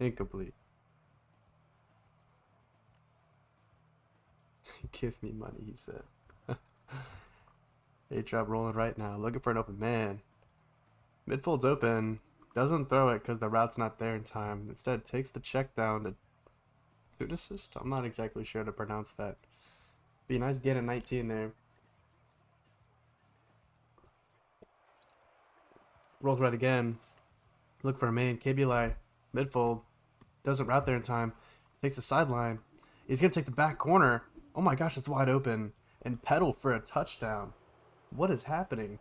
Incomplete. Give me money, he said. A-Trap rolling right now. Looking for an open man. Midfield's open. Doesn't throw it because the route's not there in time. Instead, takes the check down to an assist. I'm not exactly sure to pronounce that. Be a nice get at 19 there. Rolls right again. Look for a man. KBLI. Midfield. Doesn't route there in time. Takes the sideline. He's going to take the back corner. Oh my gosh, it's wide open. And pedal for a touchdown. What is happening?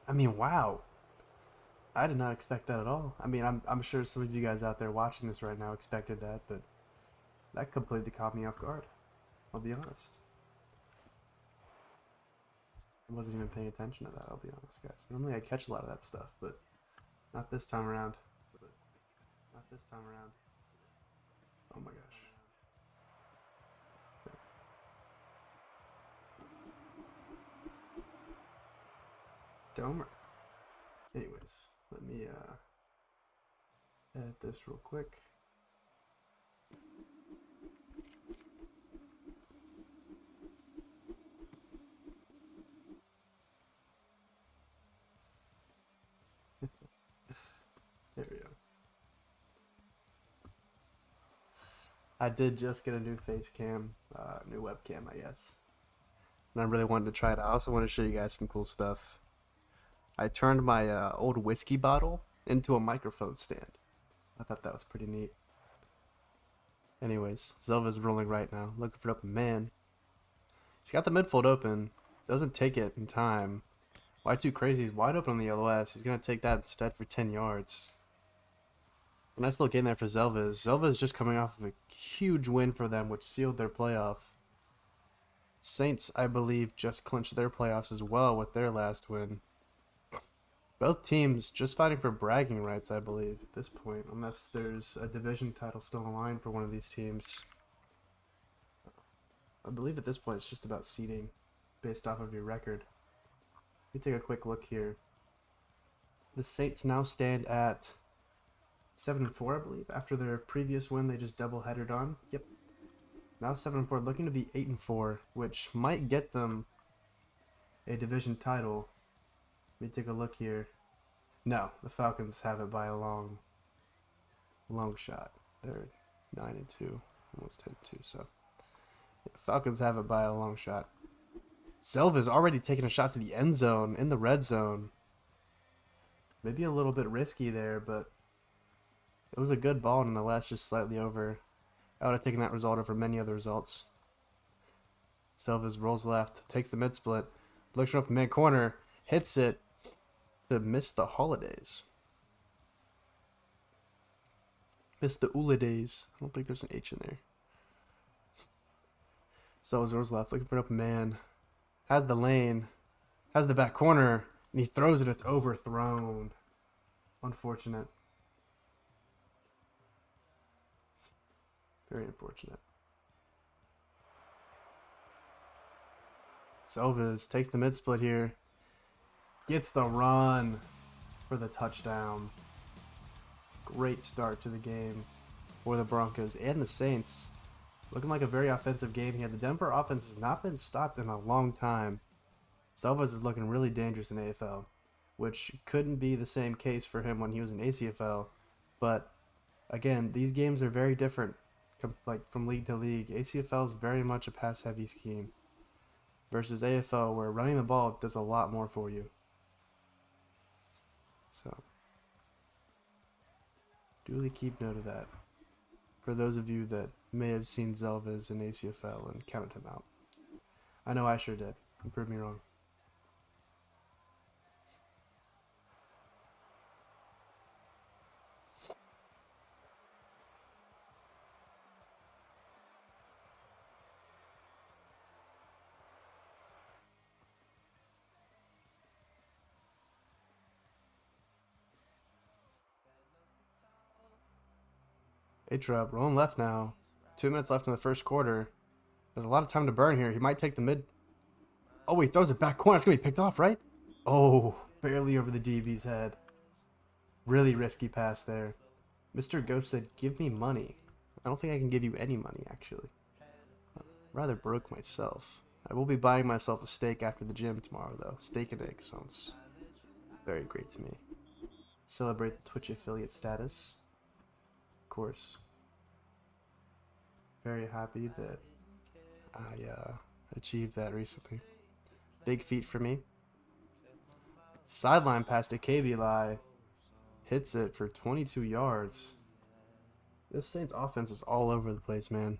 I mean, wow. I did not expect that at all. I mean, I'm sure some of you guys out there watching this right now expected that, but that completely caught me off guard. I'll be honest. I wasn't even paying attention to that, I'll be honest, guys. Normally I catch a lot of that stuff, but not this time around. Not this time around. Oh my gosh. Domer. Anyways, let me edit this real quick. There we go. I did just get a new face cam, new webcam, I guess. And I really wanted to try it out. I also want to show you guys some cool stuff. I turned my old whiskey bottle into a microphone stand. I thought that was pretty neat. Anyways, Zelva's rolling right now, looking for an open man. He's got the midfield open, doesn't take it in time. Why too crazy? He's wide open on the LOS. He's going to take that instead for 10 yards. Nice little game there for Zelva. Zelva is just coming off of a huge win for them, which sealed their playoff. Saints, I believe, just clinched their playoffs as well with their last win. Both teams just fighting for bragging rights, I believe, at this point, unless there's a division title still in line for one of these teams. I believe at this point it's just about seeding based off of your record. Let me take a quick look here. The Saints now stand at 7-4, I believe. After their previous win, they just double-headed on. Yep. Now 7-4, looking to be 8-4, which might get them a division title. Let me take a look here. No, the Falcons have it by a long shot. They're 9-2, almost 10-2. So yeah, Falcons have it by a long shot. Zelva's already taken a shot to the end zone in the red zone. Maybe a little bit risky there, but it was a good ball nonetheless, just slightly over. I would have taken that result over many other results. Zelva's rolls left, takes the mid split, looks up mid corner, hits it to miss the holidays. Miss the holidays. I don't think there's an H in there. Zelva's rolls left, looking for an open man. Has the lane, has the back corner, and he throws it. It's overthrown. Unfortunate. Very unfortunate. Selvas takes the mid split here. Gets the run for the touchdown. Great start to the game for the Broncos and the Saints. Looking like a very offensive game here. The Denver offense has not been stopped in a long time. Selvas is looking really dangerous in AFL, which couldn't be the same case for him when he was in ACFL. But again, these games are very different, like from league to league. ACFL is very much a pass-heavy scheme versus AFL, where running the ball does a lot more for you. So, duly keep note of that. For those of you that may have seen Zelvas in ACFL and counted him out. I know I sure did. You proved me wrong. A-Trap rolling left now. 2 minutes left in the first quarter. There's a lot of time to burn here. He might take the mid. Oh, he throws it back corner. It's going to be picked off, right? Oh, barely over the DB's head. Really risky pass there. Mr. Ghost said, give me money. I don't think I can give you any money, actually. I'm rather broke myself. I will be buying myself a steak after the gym tomorrow, though. Steak and eggs sounds very great to me. Celebrate the Twitch affiliate status. Of course. Very happy that I achieved that recently. Big feat for me. Sideline pass to KBLI. Hits it for 22 yards. This Saints offense is all over the place, man.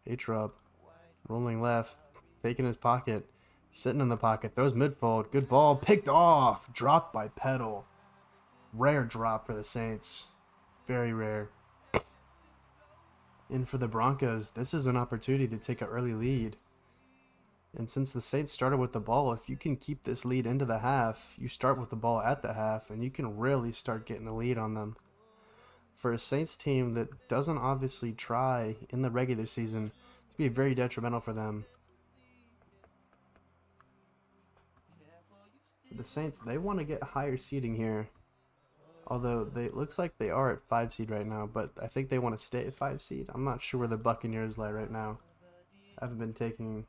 A-Trub. Rolling left. Taking his pocket. Sitting in the pocket. Throws midfold. Good ball. Picked off. Dropped by Peddle. Rare drop for the Saints. Very rare. And for the Broncos, this is an opportunity to take an early lead. And since the Saints started with the ball, if you can keep this lead into the half, you start with the ball at the half, and you can really start getting the lead on them. For a Saints team that doesn't obviously try in the regular season, to be very detrimental for them. The Saints, they want to get higher seeding here. Although it looks like they are at 5 seed right now, but I think they want to stay at 5 seed. I'm not sure where the Buccaneers lie right now. I haven't been taking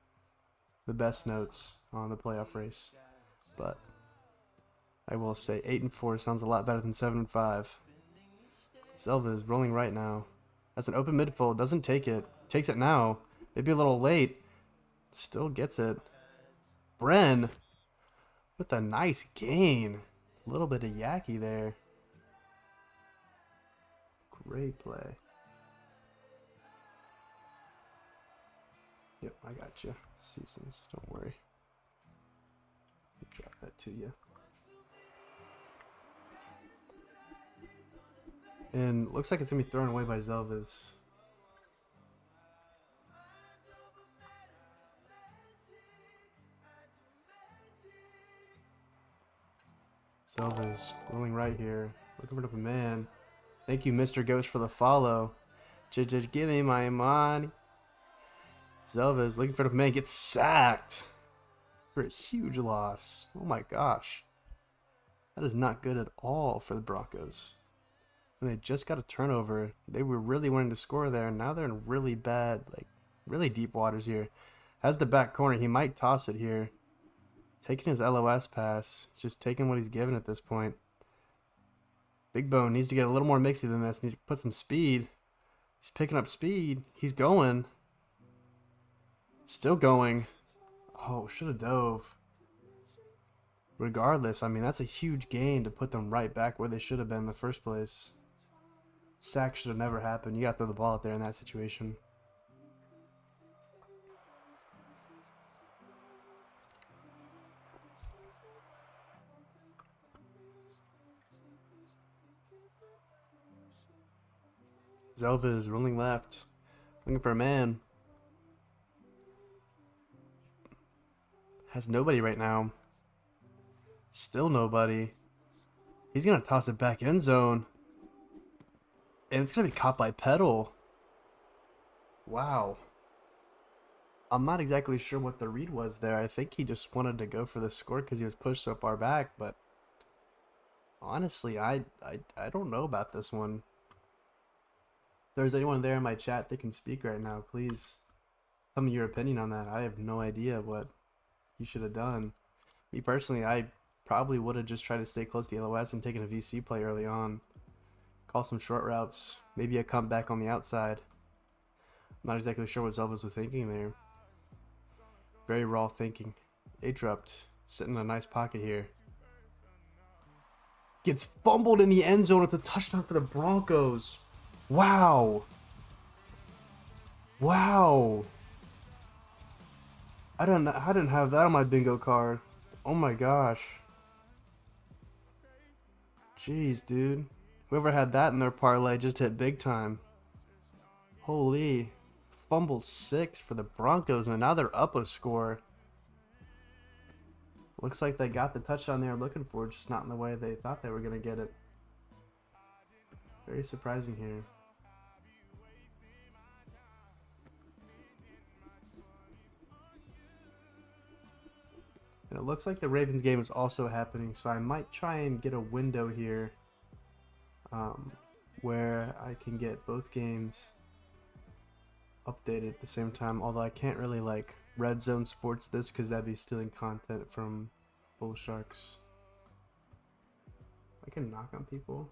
the best notes on the playoff race, but I will say 8-4 sounds a lot better than 7-5. Silva is rolling right now. That's an open midfield. Doesn't take it. Takes it now. Maybe a little late. Still gets it. Bren with a nice gain. A little bit of Yaki there. Great play. Yep, I got you. Seasons, don't worry. I'll drop that to you. And looks like it's going to be thrown away by Zelvas. Zelvas rolling right here. Looking for the man. Thank you, Mr. Ghost, for the follow. Just give me my money. Zelvas looking for the man. Gets sacked for a huge loss. Oh my gosh. That is not good at all for the Broncos. And they just got a turnover. They were really wanting to score there, and now they're in really bad, like, really deep waters here. Has the back corner. He might toss it here. Taking his LOS pass. Just taking what he's given at this point. Big Bone needs to get a little more mixy than this. Needs to put some speed. He's picking up speed. He's going. Still going. Oh, should have dove. Regardless, I mean, that's a huge gain to put them right back where they should have been in the first place. Sack should have never happened. You got to throw the ball out there in that situation. Zelva is rolling left. Looking for a man. Has nobody right now. Still nobody. He's going to toss it back end zone. And it's going to be caught by Peddle. Wow. I'm not exactly sure what the read was there. I think he just wanted to go for the score because he was pushed so far back. But honestly, I don't know about this one. If there's anyone there in my chat that can speak right now, please tell me your opinion on that. I have no idea what he should have done. Me personally, I probably would have just tried to stay close to the LOS and taken a VC play early on. Call some short routes. Maybe a comeback on the outside. I'm not exactly sure what Zelvas was thinking there. Very raw thinking. A-Trupped. Sitting in a nice pocket here. Gets fumbled in the end zone with a touchdown for the Broncos. Wow. Wow. I didn't have that on my bingo card. Oh my gosh. Jeez, dude. Whoever had that in their parlay just hit big time. Holy. Fumble 6 for the Broncos, and now they're up a score. Looks like they got the touchdown they were looking for, just not in the way they thought they were going to get it. Very surprising here. And it looks like the Ravens game is also happening, so I might try and get a window here where I can get both games updated at the same time, although I can't really like Red Zone Sports this because that'd be stealing content from Bull Sharks. I can knock on people.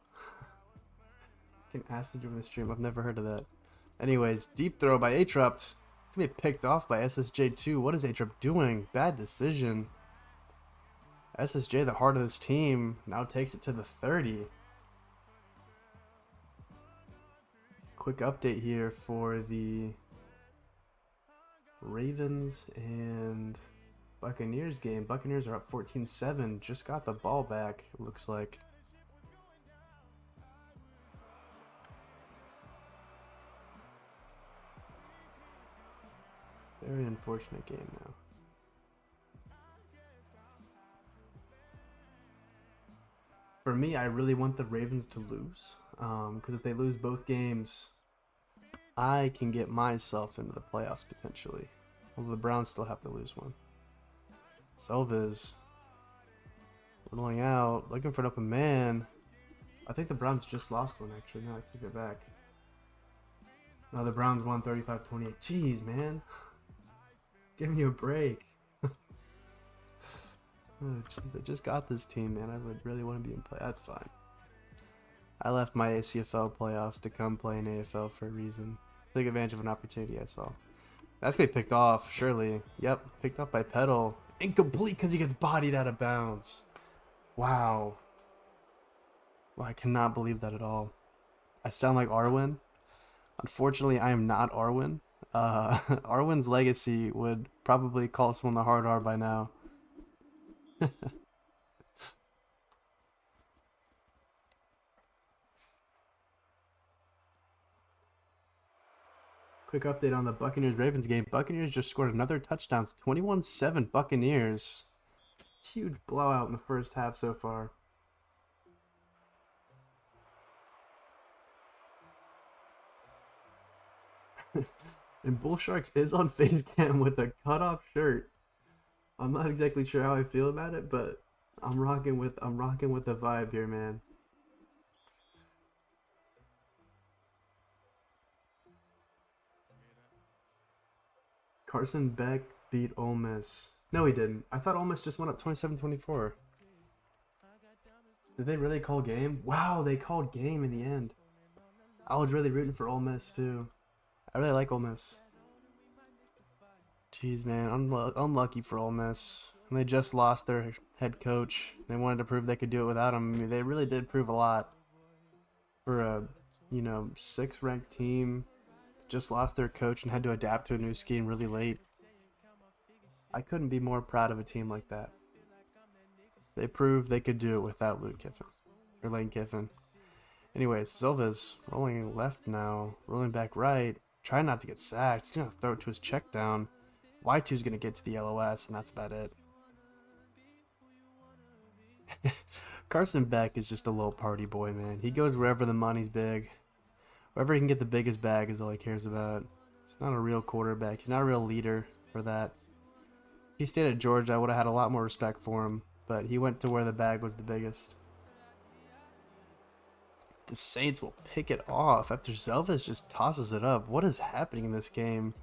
I can ask to join the stream. I've never heard of that. Anyways, deep throw by Atrupt. It's gonna be picked off by SSJ2. What is Atrupt doing? Bad decision. SSJ, the heart of this team, now takes it to the 30. Quick update here for the Ravens and Buccaneers game. Buccaneers are up 14-7. Just got the ball back, it looks like. Very unfortunate game now. For me, I really want the Ravens to lose. Because if they lose both games, I can get myself into the playoffs potentially. Although the Browns still have to lose one. Selvis rolling out, looking for an open man. I think the Browns just lost one actually. No, I take it back. No, the Browns won 35-28. Jeez, man. Give me a break. Oh, jeez, I just got this team, man. I would really want to be in play. That's fine. I left my ACFL playoffs to come play in AFL for a reason. Take advantage of an opportunity I saw. That's gonna be picked off, surely. Yep, picked off by Petal. Incomplete because he gets bodied out of bounds. Wow. Well, I cannot believe that at all. I sound like Arwen. Unfortunately, I am not Arwen. Arwen's legacy would probably call someone the hard R by now. Quick update on the Buccaneers-Ravens game. Buccaneers just scored another touchdown. It's 21-7 Buccaneers. Huge blowout in the first half so far. And Bull Sharks is on face cam with a cutoff shirt. I'm not exactly sure how I feel about it, but I'm rocking with the vibe here, man. Carson Beck beat Ole Miss. No, he didn't. I thought Ole Miss just went up 27-24. Did they really call game? Wow, they called game in the end. I was really rooting for Ole Miss, too. I really like Ole Miss. Jeez, man. Unlucky for Ole Miss. And they just lost their head coach. They wanted to prove they could do it without him. I mean, they really did prove a lot. For a, 6th ranked team. Just lost their coach and had to adapt to a new scheme really late. I couldn't be more proud of a team like that. They proved they could do it without Lane Kiffin. Anyways, Silva's rolling left now, rolling back right, trying not to get sacked. He's gonna throw it to his check down. Y2's gonna get to the LOS, and that's about it. Carson Beck is just a little party boy, man. He goes wherever the money's big. Wherever he can get the biggest bag is all he cares about. He's not a real quarterback. He's not a real leader for that. If he stayed at Georgia, I would have had a lot more respect for him. But he went to where the bag was the biggest. The Saints will pick it off after Zelvis just tosses it up. What is happening in this game?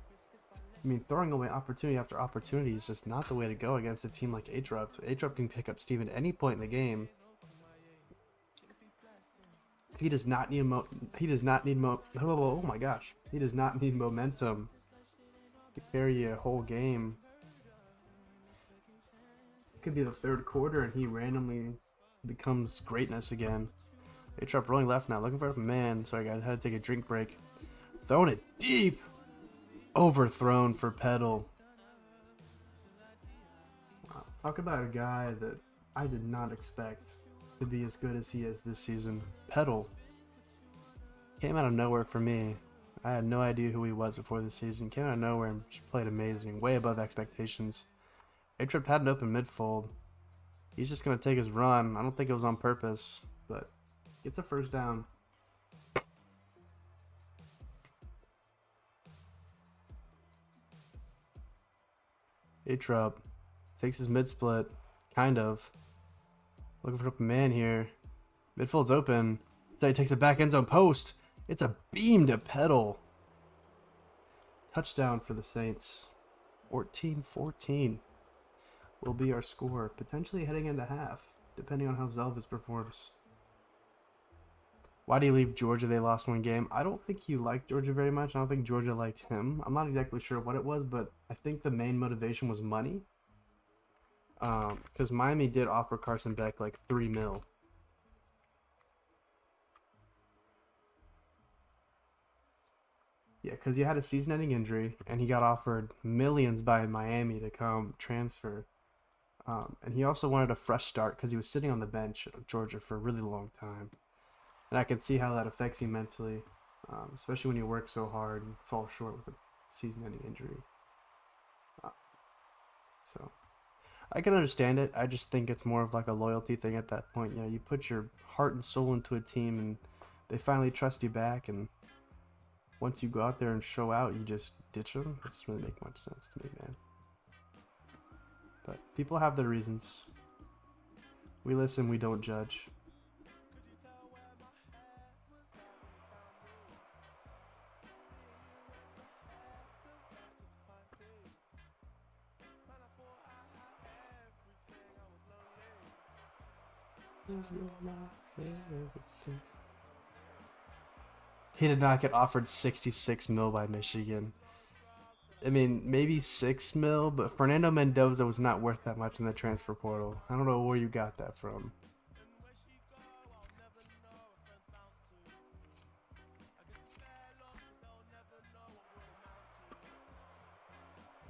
I mean, throwing away opportunity after opportunity is just not the way to go against a team like Atrupt. Atrupt can pick up Steve at any point in the game. He does not need oh my gosh. He does not need momentum to carry a whole game. It could be the third quarter and he randomly becomes greatness again. Atrupt rolling left now, looking for a man. Sorry guys, I had to take a drink break. Throwing it deep. Overthrown for Petal. Wow. Talk about a guy that I did not expect to be as good as he is this season. Petal came out of nowhere for me. I had no idea who he was before the season. Came out of nowhere and just played amazing, way above expectations. Atrupt had an open midfold. He's just gonna take his run. I don't think it was on purpose, but gets a first down. Atrupt takes his mid split, kind of. Looking for an open man here. Midfield's open. So he takes it back end zone post. It's a beam to pedal. Touchdown for the Saints. 14-14 will be our score. Potentially heading into half, depending on how Zelvis performs. Why do you leave Georgia? They lost one game. I don't think he liked Georgia very much. I don't think Georgia liked him. I'm not exactly sure what it was, but I think the main motivation was money. Because Miami did offer Carson Beck like $3 million. Yeah, because he had a season-ending injury, and he got offered millions by Miami to come transfer. And he also wanted a fresh start because he was sitting on the bench of Georgia for a really long time. And I can see how that affects you mentally, especially when you work so hard and fall short with a season-ending injury. So I can understand it. I just think it's more of like a loyalty thing at that point. You know, you put your heart and soul into a team, and they finally trust you back, and once you go out there and show out, you just ditch them. It doesn't really make much sense to me, man. But people have their reasons. We listen, we don't judge. He did not get offered $66 million by Michigan. I mean, maybe $6 million, but Fernando Mendoza was not worth that much in the transfer portal. I don't know where you got that from.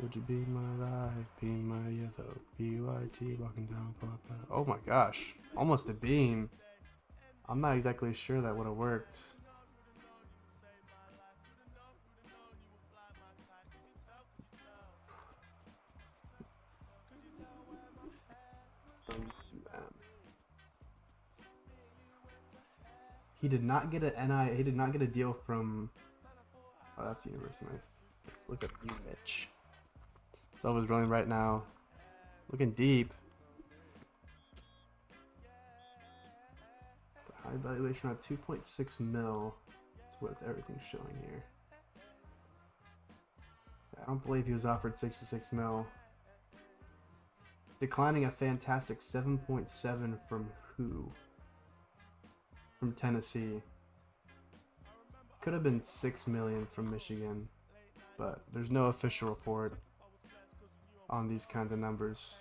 Would you be my life, be my yellow, B-Y-T, walking down, oh my gosh, almost a beam. I'm not exactly sure that would have worked. He did not get he did not get a deal from, oh, that's University. Let's look at you, Mitch. Zelva's rolling right now. Looking deep. The high valuation at 2.6 mil. That's what everything's showing here. I don't believe he was offered 66 mil. Declining a fantastic 7.7 from who? From Tennessee. Could have been 6 million from Michigan, but there's no official report on these kinds of numbers.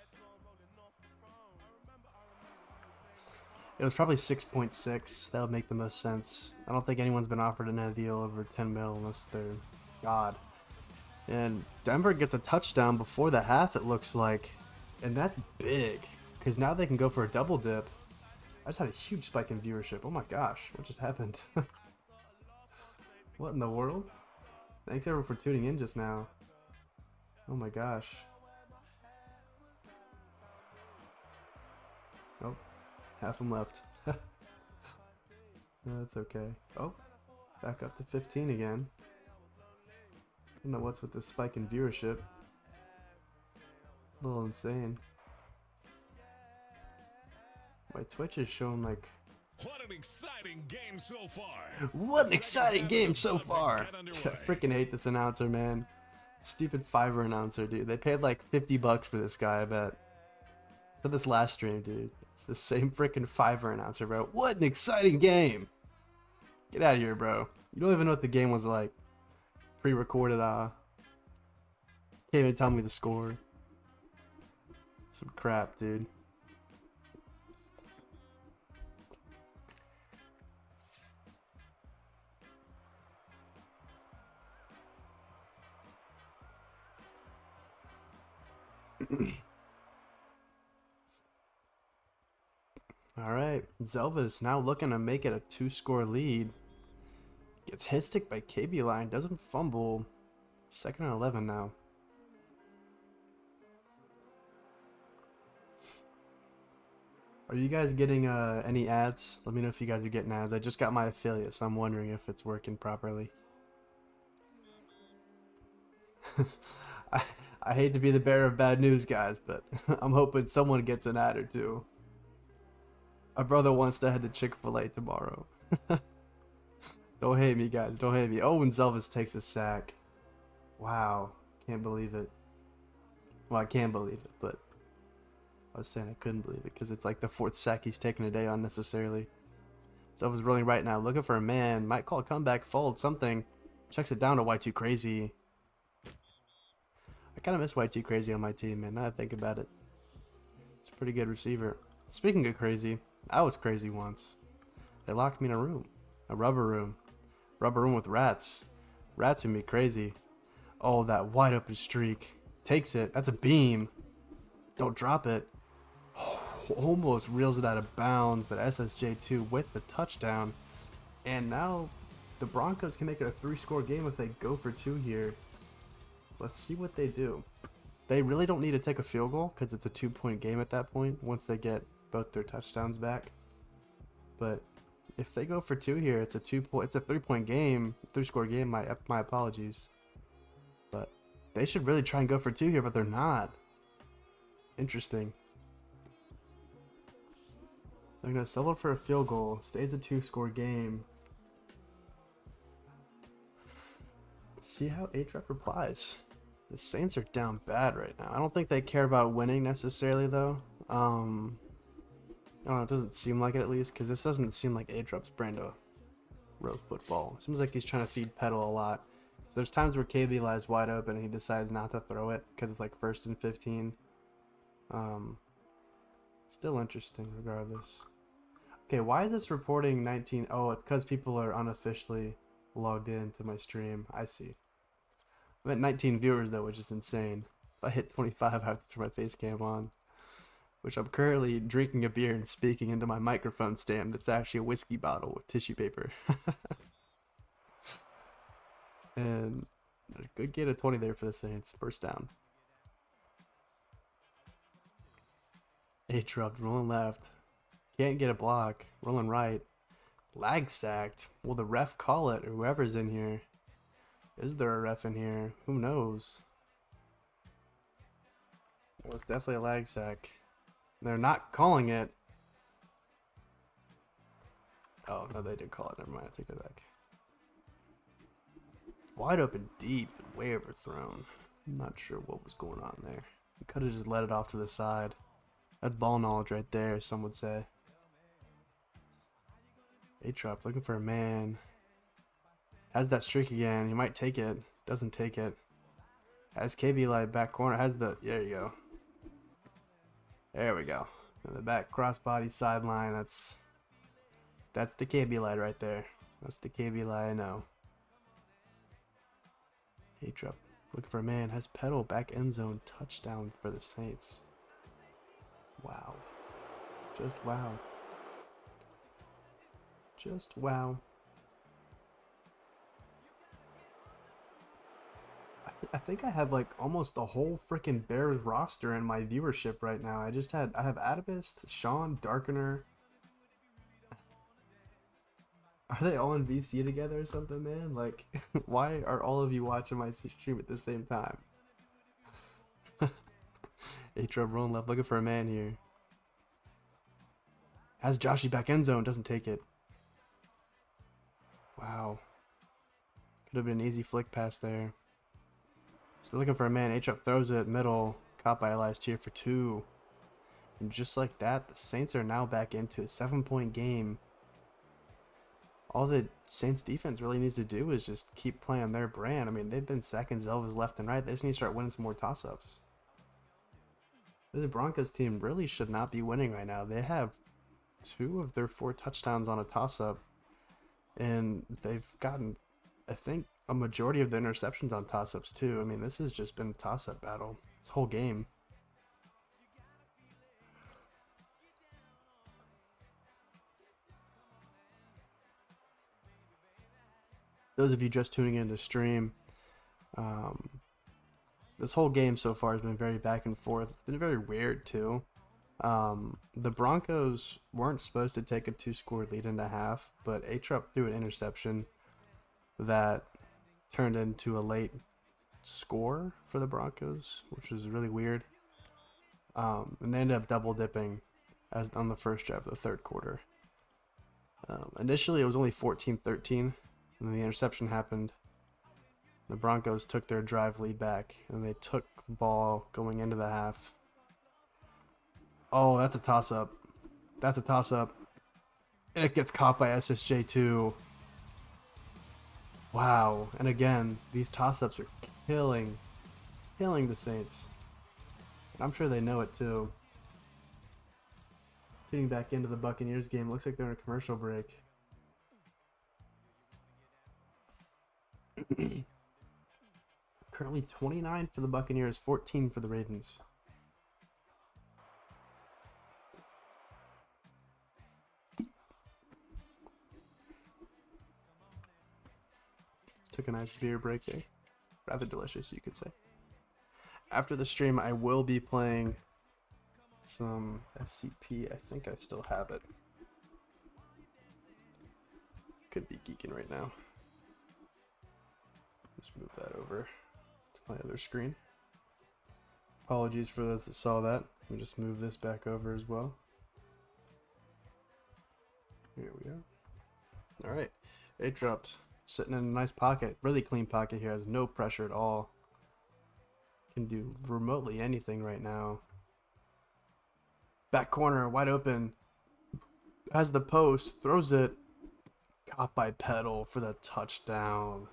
It was probably 6.6. That would make the most sense. I don't think anyone's been offered a deal over 10 mil unless they're God. And Denver gets a touchdown before the half, it looks like. And that's big, because now they can go for a double dip. I just had a huge spike in viewership. Oh my gosh, what just happened? What in the world? Thanks everyone for tuning in just now. Oh my gosh. Oh, half them left. That's okay. Oh, back up to 15 again. I don't know what's with this spike in viewership. A little insane. My Twitch is showing like... What an exciting game so far! What an exciting game so far! I freaking hate this announcer, man. Stupid Fiverr announcer, dude. They paid like $50 for this guy, I bet. For this last stream, dude. It's the same freaking Fiverr announcer, bro. What an exciting game! Get out of here, bro. You don't even know what the game was like. Pre-recorded, Can't even tell me the score. Some crap, dude. Alright, Zelva is now looking to make it a 2-score lead. Gets hit stick by KB line, doesn't fumble. 2nd and 11 now. Are you guys getting any ads? Let me know if you guys are getting ads. I just got my affiliate, so I'm wondering if it's working properly. I hate to be the bearer of bad news, guys, but I'm hoping someone gets an ad or two. My brother wants to head to Chick-fil-A tomorrow. Don't hate me, guys. Don't hate me. Oh, and Zelvis takes a sack. Wow. Can't believe it. Well, I can believe it, but I was saying I couldn't believe it because it's like the 4th sack he's taken today unnecessarily. Zelvis rolling right now, looking for a man. Might call a comeback, fold, something. Checks it down to Y2 Crazy. I kind of miss Y2 Crazy on my team, man. Now that I think about it. It's a pretty good receiver. Speaking of crazy, I was crazy once. They locked me in a room. A rubber room. Rubber room with rats. Rats would be crazy. Oh, that wide open streak. Takes it. That's a beam. Don't drop it. Almost reels it out of bounds, but SSJ2 with the touchdown. And now the Broncos can make it a 3-score game if they go for 2 here. Let's see what they do. They really don't need to take a field goal because it's a 2-point game at that point once they get both their touchdowns back. But if they go for 2 here, it's a 3-point game, 3-score game. My apologies. But they should really try and go for 2 here, but they're not. Interesting. They're going to settle for a field goal. Stays a 2-score game. Let's see how A-Trap replies. The Saints are down bad right now. I don't think they care about winning necessarily, though. I don't know, it doesn't seem like it at least, because this doesn't seem like A-Trap's brand of road football. It seems like he's trying to feed Pedal a lot. So there's times where KB lies wide open and he decides not to throw it because it's like 1st and 15. Still interesting regardless. Okay, why is this reporting 19? Oh, it's because people are unofficially logged into my stream. I see. I'm at 19 viewers though, which is insane. If I hit 25, I have to turn my face cam on. Which I'm currently drinking a beer and speaking into my microphone stand. It's actually a whiskey bottle with tissue paper. And a good gain of 20 there for the Saints. First down. A-Trap rolling left. Can't get a block. Rolling right. Lag sacked. Will the ref call it, or whoever's in here? Is there a ref in here? Who knows? Well, it's definitely a lag sack. They're not calling it. Oh, no, they did call it. Never mind. I take that back. Wide open deep and way overthrown. I'm not sure what was going on there. He could have just let it off to the side. That's ball knowledge right there, some would say. A-Trap looking for a man. Has that streak again. He might take it. Doesn't take it. Has KB light back corner. Has the... There you go. There we go. In the back crossbody sideline. That's the KB light right there. That's the KB light I know. A-Trap looking for a man. Has Pedal back end zone. Touchdown for the Saints. Wow. Just wow. Just wow. I think I have like almost the whole freaking Bears roster in my viewership right now. I have Adabist, Sean, Darkener. Are they all in VC together or something, man? Like, why are all of you watching my stream at the same time? A-Trap rolling left, looking for a man here. Has Joshy back end zone, doesn't take it. Wow. Could have been an easy flick pass there. Still looking for a man. A-Trap throws it middle. Caught by Elias Tier for 2. And just like that, the Saints are now back into a 7-point game. All the Saints defense really needs to do is just keep playing their brand. I mean, they've been sacking Zelvas left and right. They just need to start winning some more toss-ups. This Broncos team really should not be winning right now. They have 2 of their 4 touchdowns on a toss-up. And they've gotten, I think, a majority of the interceptions on toss-ups too. I mean, this has just been a toss-up battle this whole game. Those of you just tuning in to stream, this whole game so far has been very back and forth. It's been very weird too. The Broncos weren't supposed to take a 2-score lead into half, but A-Trap threw an interception that turned into a late score for the Broncos, which was really weird. And they ended up double dipping as on the first drive of the third quarter. Initially, it was only 14-13, and then the interception happened. The Broncos took their drive lead back, and they took the ball going into the half. Oh, that's a toss-up. That's a toss-up. And it gets caught by SSJ2. Wow. And again, these toss-ups are killing the Saints. And I'm sure they know it too. Tuning back into the Buccaneers game, looks like they're in a commercial break. Currently 29 for the Buccaneers, 14 for the Ravens. Took a nice beer break there. Rather delicious, you could say. After the stream, I will be playing some SCP. I think I still have it. Could be geeking right now. Just move that over to my other screen. Apologies for those that saw that. Let me just move this back over as well. Here we go. Alright. 8 dropped. Sitting in a nice pocket. Really clean pocket here. Has no pressure at all. Can do remotely anything right now. Back corner. Wide open. Has the post. Throws it. Caught by Pedal for the touchdown.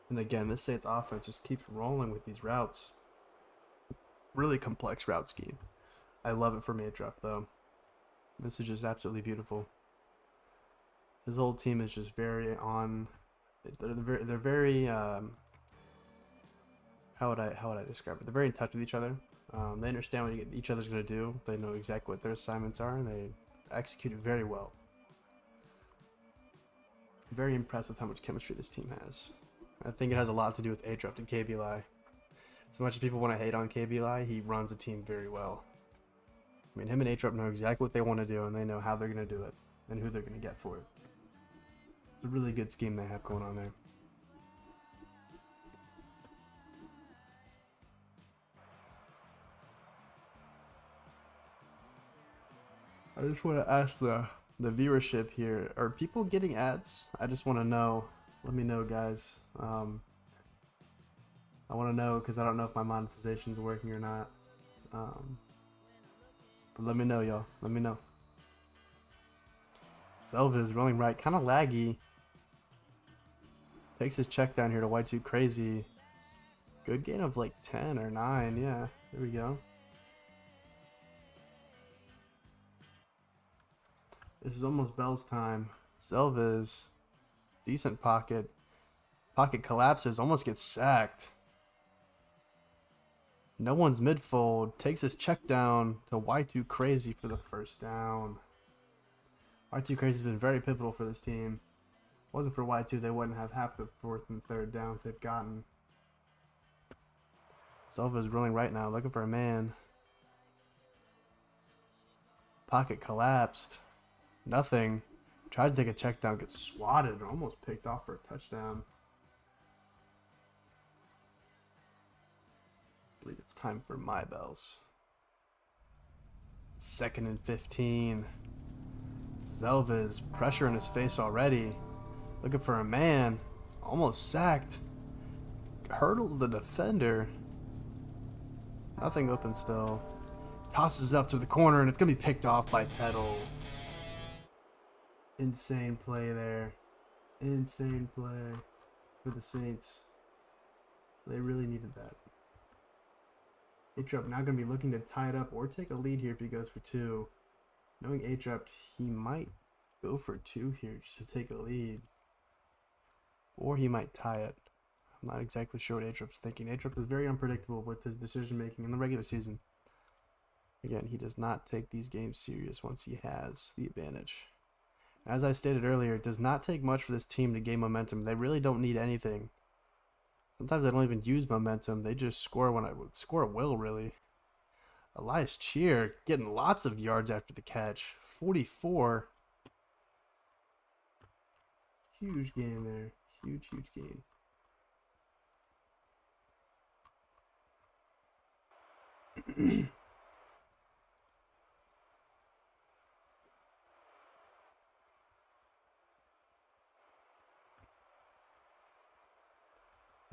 And again, this Saints offense just keeps rolling with these routes. Really complex route scheme. I love it from A-Drop though. This is just absolutely beautiful. His whole team is just very on. They're very. How would I describe it? They're very in touch with each other. They understand what each other's going to do. They know exactly what their assignments are, and they execute it very well. Very impressed with how much chemistry this team has. I think it has a lot to do with A-Drop and KBLI. As much as people want to hate on KBLI, he runs a team very well. I mean, him and A-Drop know exactly what they want to do, and they know how they're going to do it, and who they're going to get for it. It's a really good scheme they have going on there. I just want to ask the viewership here. Are people getting ads? I just want to know. Let me know, guys. I want to know because I don't know if my monetization is working or not. But let me know, y'all. Let me know. Selva is rolling right. Kind of laggy. Takes his check down here to Y2 Crazy. Good gain of like 10 or 9. Yeah, there we go. This is almost Bell's time. Selva's decent pocket. Pocket collapses, almost gets sacked. No one's mid-fold. Takes his check down to Y2 Crazy for the first down. Y2 Crazy has been very pivotal for this team. If it wasn't for Y2, they wouldn't have half the 4th and 3rd downs they've gotten. Selva's rolling right now, looking for a man. Pocket collapsed. Nothing. Tried to take a check down, gets swatted, almost picked off for a touchdown. I believe it's time for my bells. 2nd and 15. Zelva's pressure in his face already. Looking for a man. Almost sacked. Hurdles the defender. Nothing open still. Tosses up to the corner and it's going to be picked off by Pedal. Insane play there. Insane play for the Saints. They really needed that. A-Trap now going to be looking to tie it up or take a lead here if he goes for 2. Knowing A-Trap, he might go for 2 here just to take a lead. Or he might tie it. I'm not exactly sure what A-Trap's thinking. A-Trap is very unpredictable with his decision making in the regular season. Again, he does not take these games serious once he has the advantage. As I stated earlier, it does not take much for this team to gain momentum. They really don't need anything. Sometimes they don't even use momentum. They just score when I would score at will, really. Elias Cheer getting lots of yards after the catch. 44. Huge game there. Huge, huge game.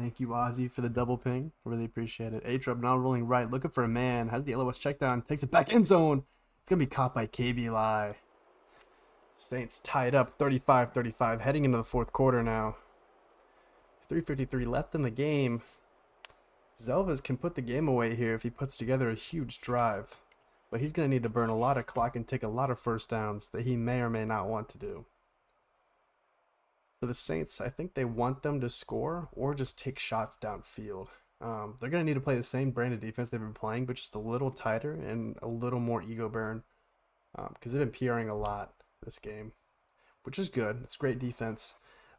Thank you, Ozzy, for the double ping. Really appreciate it. A-Trub now rolling right, looking for a man. Has the LOS check down, takes it back end zone. It's going to be caught by KB. Saints tied up 35-35, heading into the fourth quarter now. 3:53 left in the game. Zelvas can put the game away here if he puts together a huge drive. But he's going to need to burn a lot of clock and take a lot of first downs that he may or may not want to do. For the Saints, I think they want them to score or just take shots downfield. They're going to need to play the same brand of defense they've been playing, but just a little tighter and a little more ego burn. Because they've been PRing a lot this game, which is good. It's great defense.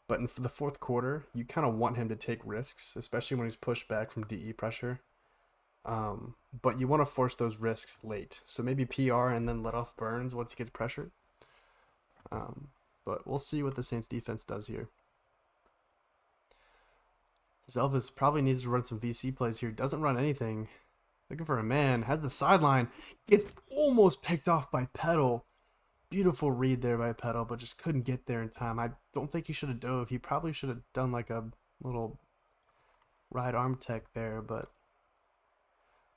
But in the fourth quarter, you kind of want him to take risks, especially when he's pushed back from DE pressure. But you want to force those risks late. So maybe PR and then let off Burns once he gets pressured. But we'll see what the Saints defense does here. Zelvas probably needs to run some VC plays here. Doesn't run anything. Looking for a man. Has the sideline. Gets almost picked off by Petal. Beautiful read there by Petal, but just couldn't get there in time. I don't think he should have dove. He probably should have done like a little right arm tech there, but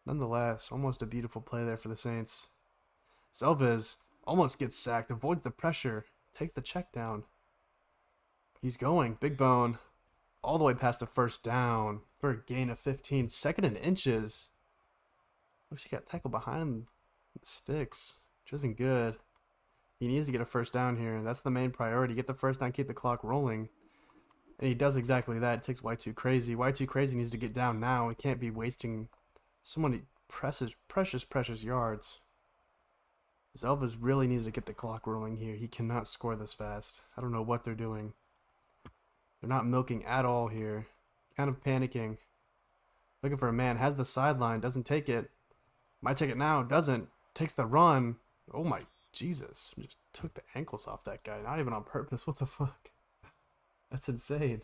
nonetheless, almost a beautiful play there for the Saints. Zelvas almost gets sacked. Avoids the pressure. Takes the check down. He's going. Big Bone. All the way past the first down. For a gain of 15. Second and inches. Looks like he got tackled behind the sticks. Which isn't good. He needs to get a first down here. That's the main priority. Get the first down. Keep the clock rolling. And he does exactly that. It takes Y2 Crazy. Y2 Crazy needs to get down now. He can't be wasting so many precious yards. Zelvas really needs to get the clock rolling here. He cannot score this fast. I don't know what they're doing. They're not milking at all here. Kind of panicking. Looking for a man. Has the sideline. Doesn't take it. Might take it now. Doesn't. Takes the run. Oh my Jesus. Just took the ankles off that guy. Not even on purpose. What the fuck? That's insane.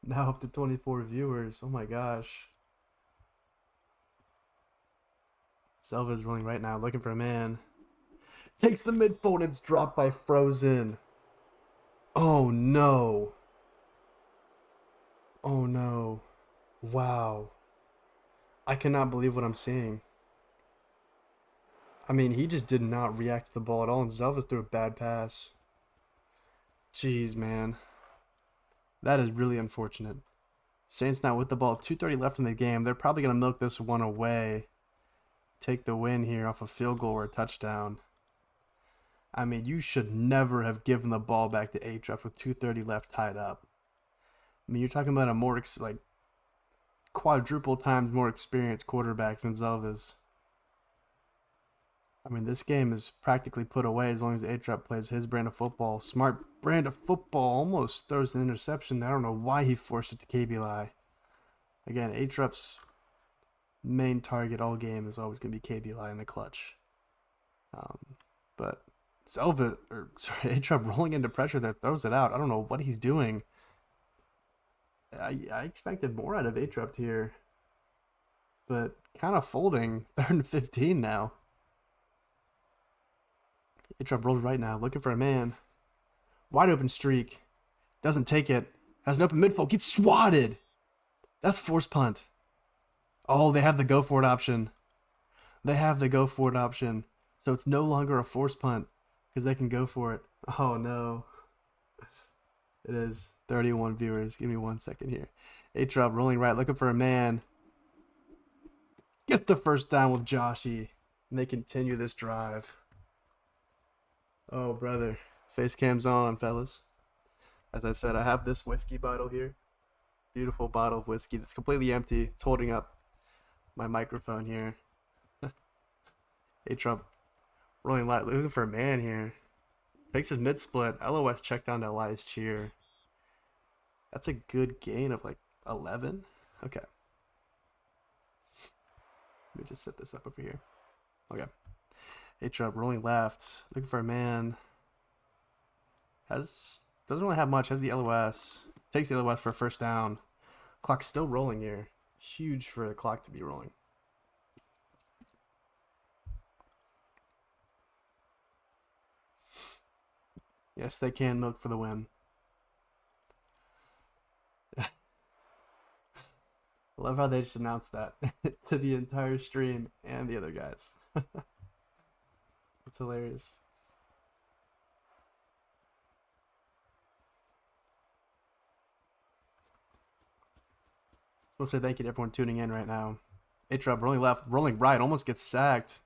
Now up to 24 viewers. Oh my gosh. Zelva's rolling right now, looking for a man. Takes the midfold and it's dropped by Frozen. Oh no. Oh no. Wow. I cannot believe what I'm seeing. I mean, he just did not react to the ball at all, and Zelvas threw a bad pass. Jeez, man. That is really unfortunate. Saints now with the ball. 2:30 left in the game. They're probably going to milk this one away. Take the win here off a field goal or a touchdown. I mean, you should never have given the ball back to A-Trub with 2:30 left tied up. I mean, you're talking about a more, like, quadruple times more experienced quarterback than Zelvas. I mean, this game is practically put away as long as A-Trub plays his brand of football. Smart brand of football. Almost throws an interception. I don't know why he forced it to KB. Again, A-Trub's main target all game is always going to be KB in the clutch. But A-Trub rolling into pressure there, throws it out. I don't know what he's doing. I expected more out of A-Trub here. But kind of folding. 3rd and 15 now. A-Trub rolls right now, looking for a man. Wide open streak. Doesn't take it. Has an open midfold. Gets swatted. That's force punt. Oh, they have the go for it option. They have the go for it option. So it's no longer a force punt because they can go for it. Oh, no. It is 31 viewers. Give me 1 second here. A-Trub rolling right, looking for a man. Gets the first down with Joshy. And they continue this drive. Oh, brother. Face cam's on, fellas. As I said, I have this whiskey bottle here. Beautiful bottle of whiskey that's completely empty. It's holding up my microphone here. A-Trub rolling light, looking for a man here. Takes his mid-split. LOS check down to Elias Cheer. That's a good gain of like 11. Okay. Let me just set this up over here. Okay. A-Trub rolling left, looking for a man. Doesn't really have much. Has the LOS. Takes the LOS for a first down. Clock's still rolling here. Huge for the clock to be rolling. Yes, they can milk for the win. I love how they just announced that to the entire stream and the other guys. It's hilarious. I want to say thank you to everyone tuning in right now. A-Trub rolling left, rolling right, almost gets sacked.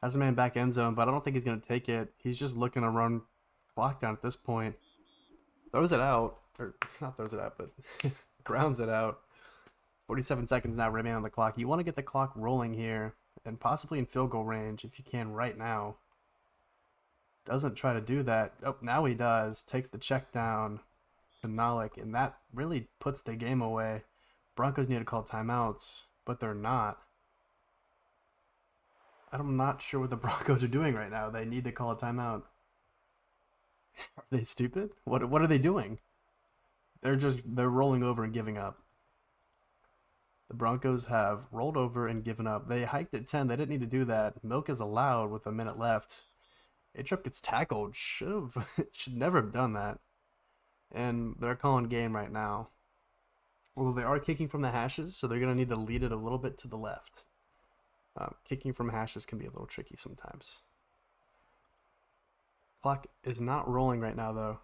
Has a man back end zone, but I don't think he's going to take it. He's just looking to run clock down at this point. Throws it out, or not throws it out, but grounds it out. 47 seconds now remain on the clock. You want to get the clock rolling here, and possibly in field goal range if you can right now. Doesn't try to do that. Oh, now he does. Takes the check down to Nalik, and that really puts the game away. Broncos need to call timeouts, but they're not. I'm not sure what the Broncos are doing right now. They need to call a timeout. Are they stupid? What are they doing? They're rolling over and giving up. The Broncos have rolled over and given up. They hiked at 10. They didn't need to do that. Milk is allowed with a minute left. A-Truck gets tackled. Should never have done that. And they're calling game right now. Although they are kicking from the hashes, so they're going to need to lead it a little bit to the left. Kicking from hashes can be a little tricky sometimes. Clock is not rolling right now, though.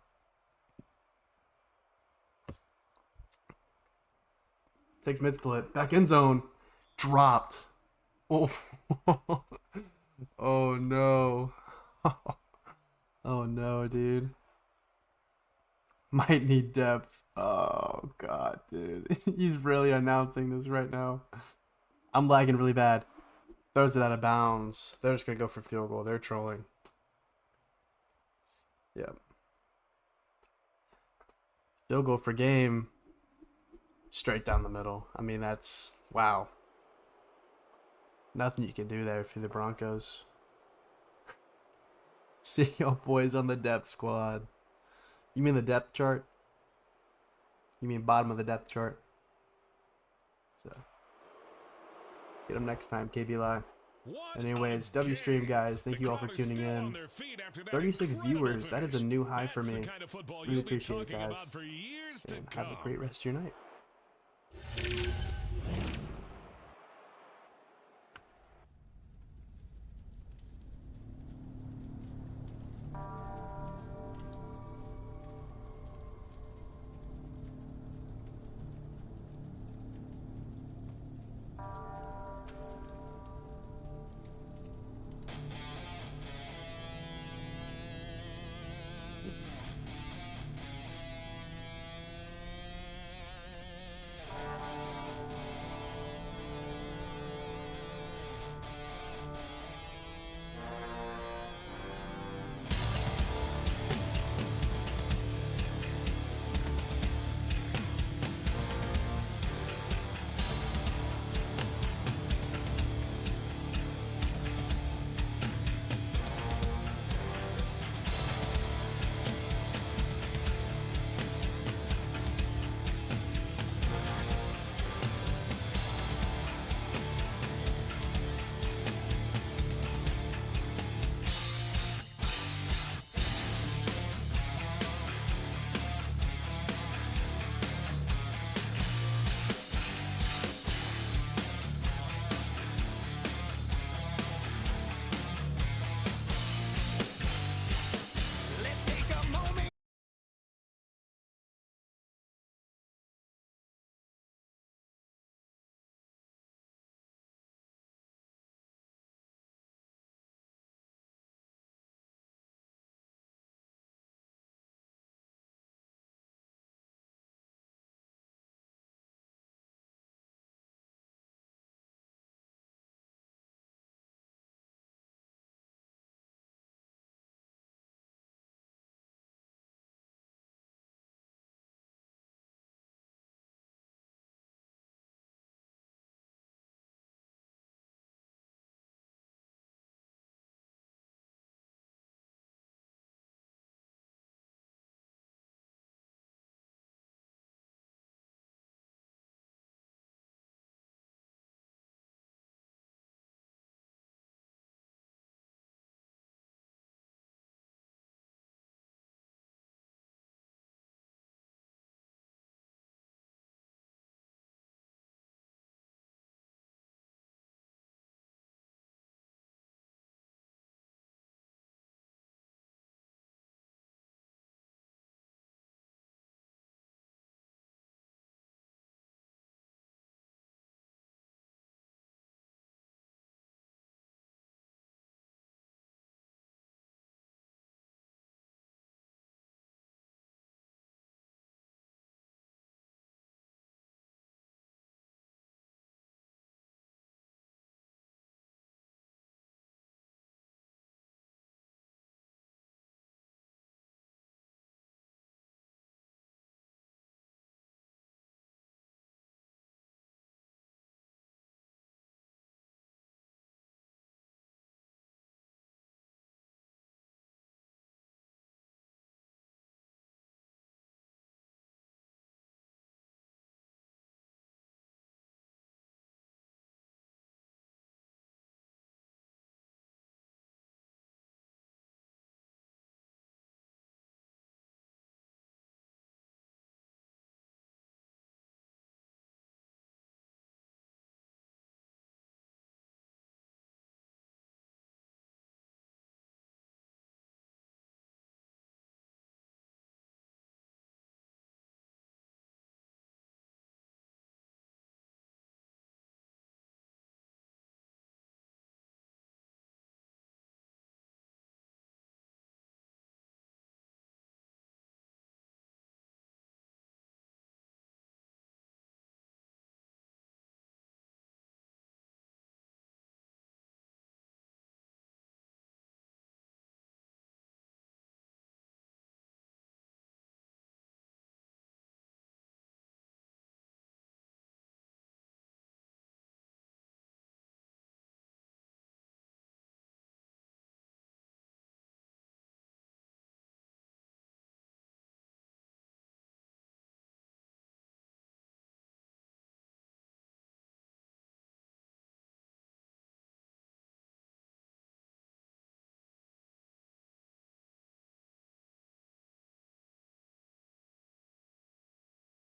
Takes mid split. Back end zone. Dropped. Oh, oh no. Oh no, dude. Might need depth. Oh god, dude. He's really announcing this right now. I'm lagging really bad. Throws it out of bounds. They're just gonna go for field goal. They're trolling. Yep. Field goal for game. Straight down the middle. I mean, that's wow. Nothing you can do there for the Broncos. See y'all boys on the depth squad. You mean the depth chart? You mean bottom of the depth chart? So get them next time, KB Live. Anyways, W stream guys, thank you all for tuning in. 36 viewers, that is a new high for me. Really appreciate it, guys. And have a great rest of your night.